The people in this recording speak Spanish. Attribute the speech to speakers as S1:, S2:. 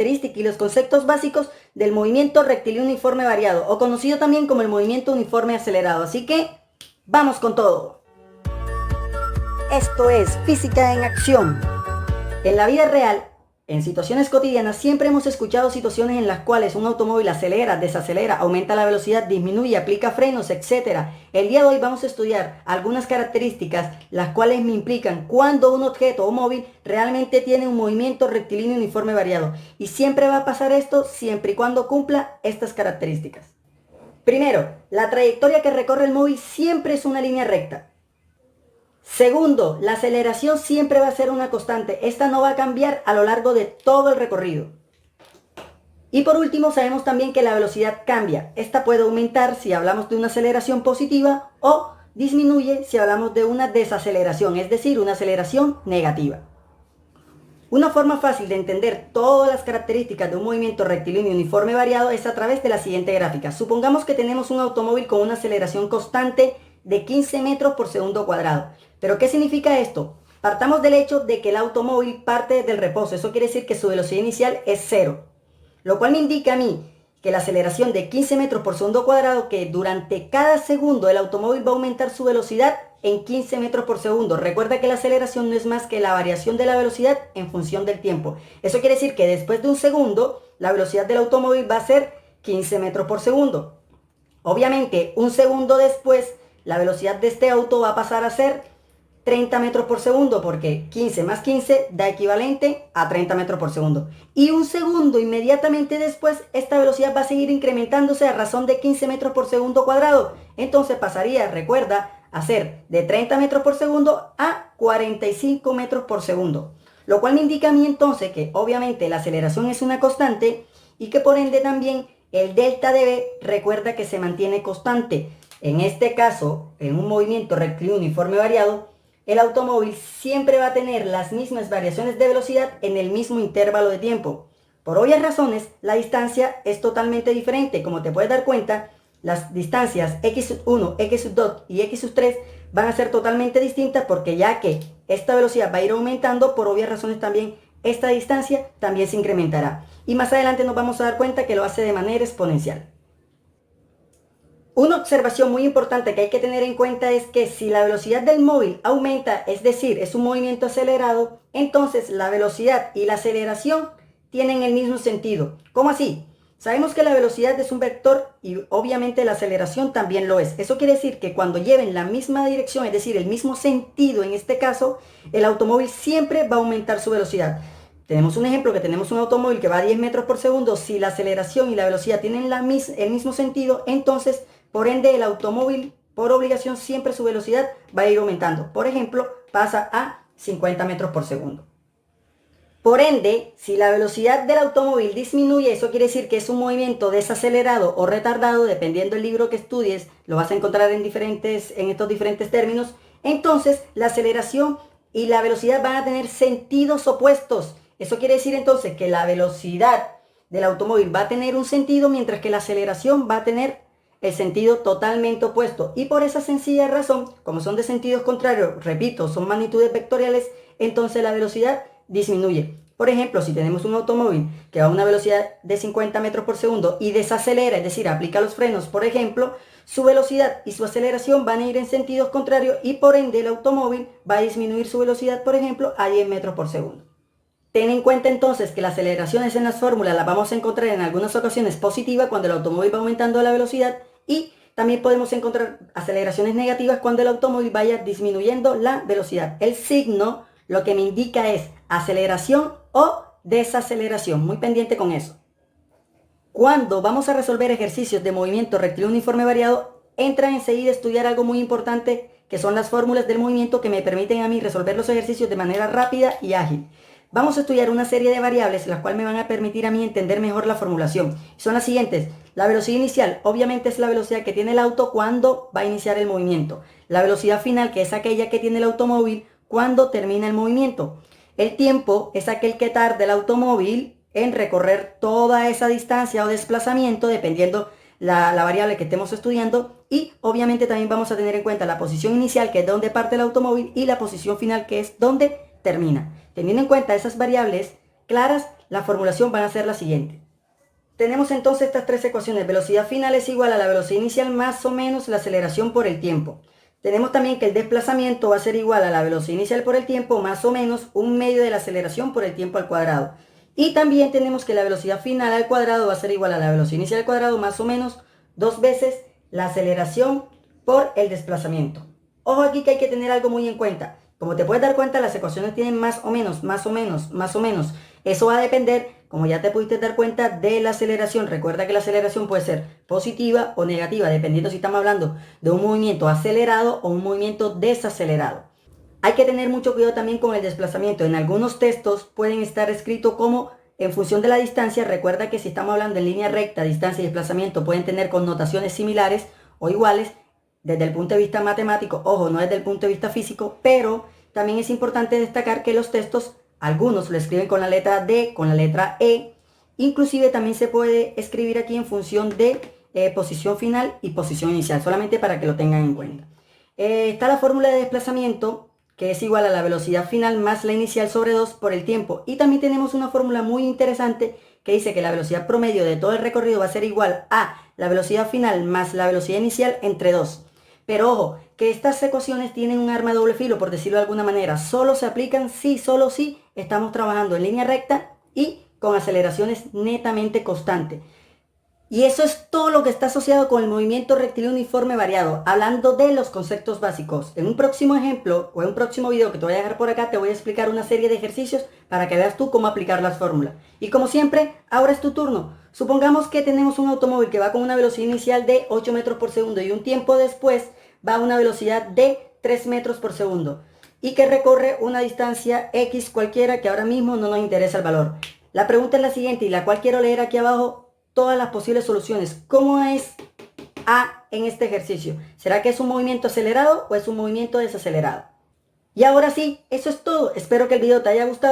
S1: características y los conceptos básicos del movimiento rectilíneo uniforme variado, o conocido también como el movimiento uniforme acelerado. Así que, ¡vamos con todo! Esto es Física en Acción. En la vida real, en situaciones cotidianas, siempre hemos escuchado situaciones en las cuales un automóvil acelera, desacelera, aumenta la velocidad, disminuye, aplica frenos, etc. El día de hoy vamos a estudiar algunas características las cuales me implican cuando un objeto o móvil realmente tiene un movimiento rectilíneo uniforme variado. Y siempre va a pasar esto siempre y cuando cumpla estas características. Primero, la trayectoria que recorre el móvil siempre es una línea recta. Segundo, la aceleración siempre va a ser una constante. Esta no va a cambiar a lo largo de todo el recorrido. Y por último, sabemos también que la velocidad cambia. Esta puede aumentar si hablamos de una aceleración positiva o disminuye si hablamos de una desaceleración, es decir, una aceleración negativa. Una forma fácil de entender todas las características de un movimiento rectilíneo uniforme variado es a través de la siguiente gráfica. Supongamos que tenemos un automóvil con una aceleración constante de 15 metros por segundo cuadrado. ¿Pero qué significa esto? Partamos del hecho de que el automóvil parte del reposo. Eso quiere decir que su velocidad inicial es 0. Lo cual me indica a mí que la aceleración de 15 metros por segundo cuadrado, que durante cada segundo el automóvil va a aumentar su velocidad en 15 metros por segundo. Recuerda que la aceleración no es más que la variación de la velocidad en función del tiempo. Eso quiere decir que después de un segundo, la velocidad del automóvil va a ser 15 metros por segundo. Obviamente, un segundo después, la velocidad de este auto va a pasar a ser 30 metros por segundo, porque 15 más 15 da equivalente a 30 metros por segundo. Y un segundo inmediatamente después, esta velocidad va a seguir incrementándose a razón de 15 metros por segundo cuadrado. Entonces pasaría, recuerda, a ser de 30 metros por segundo a 45 metros por segundo. Lo cual me indica a mí entonces que obviamente la aceleración es una constante y que por ende también el delta de V recuerda que se mantiene constante. En este caso, en un movimiento rectilíneo uniforme variado, el automóvil siempre va a tener las mismas variaciones de velocidad en el mismo intervalo de tiempo. Por obvias razones, la distancia es totalmente diferente. Como te puedes dar cuenta, las distancias x1, x2 y x3 van a ser totalmente distintas porque ya que esta velocidad va a ir aumentando, por obvias razones también esta distancia también se incrementará. Y más adelante nos vamos a dar cuenta que lo hace de manera exponencial. Una observación muy importante que hay que tener en cuenta es que si la velocidad del móvil aumenta, es decir, es un movimiento acelerado, entonces la velocidad y la aceleración tienen el mismo sentido. ¿Cómo así? Sabemos que la velocidad es un vector y obviamente la aceleración también lo es. Eso quiere decir que cuando lleven la misma dirección, es decir, el mismo sentido en este caso, el automóvil siempre va a aumentar su velocidad. Tenemos un ejemplo que tenemos un automóvil que va a 10 metros por segundo. Si la aceleración y la velocidad tienen el mismo sentido, entonces por ende el automóvil por obligación siempre su velocidad va a ir aumentando. Por ejemplo, pasa a 50 metros por segundo. Por ende, si la velocidad del automóvil disminuye, eso quiere decir que es un movimiento desacelerado o retardado, dependiendo del libro que estudies, lo vas a encontrar en estos diferentes términos. Entonces, la aceleración y la velocidad van a tener sentidos opuestos. Eso quiere decir entonces que la velocidad del automóvil va a tener un sentido, mientras que la aceleración va a tener el sentido totalmente opuesto. Y por esa sencilla razón, como son de sentidos contrarios, repito, son magnitudes vectoriales, entonces la velocidad disminuye. Por ejemplo, si tenemos un automóvil que va a una velocidad de 50 metros por segundo y desacelera, es decir, aplica los frenos, por ejemplo, su velocidad y su aceleración van a ir en sentidos contrarios y por ende el automóvil va a disminuir su velocidad, por ejemplo, a 10 metros por segundo. Ten en cuenta entonces que las aceleraciones en las fórmulas las vamos a encontrar en algunas ocasiones positivas cuando el automóvil va aumentando la velocidad y también podemos encontrar aceleraciones negativas cuando el automóvil vaya disminuyendo la velocidad. El signo lo que me indica es aceleración o desaceleración. Muy pendiente con eso. Cuando vamos a resolver ejercicios de movimiento rectilíneo uniforme variado, entra enseguida a estudiar algo muy importante que son las fórmulas del movimiento que me permiten a mí resolver los ejercicios de manera rápida y ágil. Vamos a estudiar una serie de variables las cuales me van a permitir a mí entender mejor la formulación. Son las siguientes. La velocidad inicial, obviamente, es la velocidad que tiene el auto cuando va a iniciar el movimiento. La velocidad final, que es aquella que tiene el automóvil cuando termina el movimiento. El tiempo es aquel que tarda el automóvil en recorrer toda esa distancia o desplazamiento, dependiendo la variable que estemos estudiando. Y obviamente también vamos a tener en cuenta la posición inicial, que es donde parte el automóvil, y la posición final, que es donde termina. Teniendo en cuenta esas variables claras, la formulación van a ser la siguiente. Tenemos entonces estas tres ecuaciones. Velocidad final es igual a la velocidad inicial más o menos la aceleración por el tiempo. Tenemos también que el desplazamiento va a ser igual a la velocidad inicial por el tiempo más o menos un medio de la aceleración por el tiempo al cuadrado. Y también tenemos que la velocidad final al cuadrado va a ser igual a la velocidad inicial al cuadrado más o menos 2 veces la aceleración por el desplazamiento. Ojo aquí que hay que tener algo muy en cuenta. Como te puedes dar cuenta, las ecuaciones tienen más o menos, más o menos, más o menos. Eso va a depender, como ya te pudiste dar cuenta, de la aceleración. Recuerda que la aceleración puede ser positiva o negativa, dependiendo si estamos hablando de un movimiento acelerado o un movimiento desacelerado. Hay que tener mucho cuidado también con el desplazamiento. En algunos textos pueden estar escritos como en función de la distancia. Recuerda que si estamos hablando en línea recta, distancia y desplazamiento pueden tener connotaciones similares o iguales desde el punto de vista matemático, ojo, no desde el punto de vista físico, pero también es importante destacar que los textos, algunos lo escriben con la letra D, con la letra E, inclusive también se puede escribir aquí en función de posición final y posición inicial, solamente para que lo tengan en cuenta. Está la fórmula de desplazamiento, que es igual a la velocidad final más la inicial sobre 2 por el tiempo. Y también tenemos una fórmula muy interesante que dice que la velocidad promedio de todo el recorrido va a ser igual a la velocidad final más la velocidad inicial entre 2. Pero ojo, que estas ecuaciones tienen un arma de doble filo, por decirlo de alguna manera. Solo se aplican si, solo si estamos trabajando en línea recta y con aceleraciones netamente constantes. Y eso es todo lo que está asociado con el movimiento rectilíneo uniforme variado, hablando de los conceptos básicos. En un próximo ejemplo o en un próximo video que te voy a dejar por acá, te voy a explicar una serie de ejercicios para que veas tú cómo aplicar las fórmulas. Y como siempre, ahora es tu turno. Supongamos que tenemos un automóvil que va con una velocidad inicial de 8 metros por segundo y un tiempo después va a una velocidad de 3 metros por segundo y que recorre una distancia X cualquiera que ahora mismo no nos interesa el valor. La pregunta es la siguiente y la cual quiero leer aquí abajo todas las posibles soluciones. ¿Cómo es A en este ejercicio? ¿Será que es un movimiento acelerado o es un movimiento desacelerado? Y ahora sí, eso es todo. Espero que el video te haya gustado.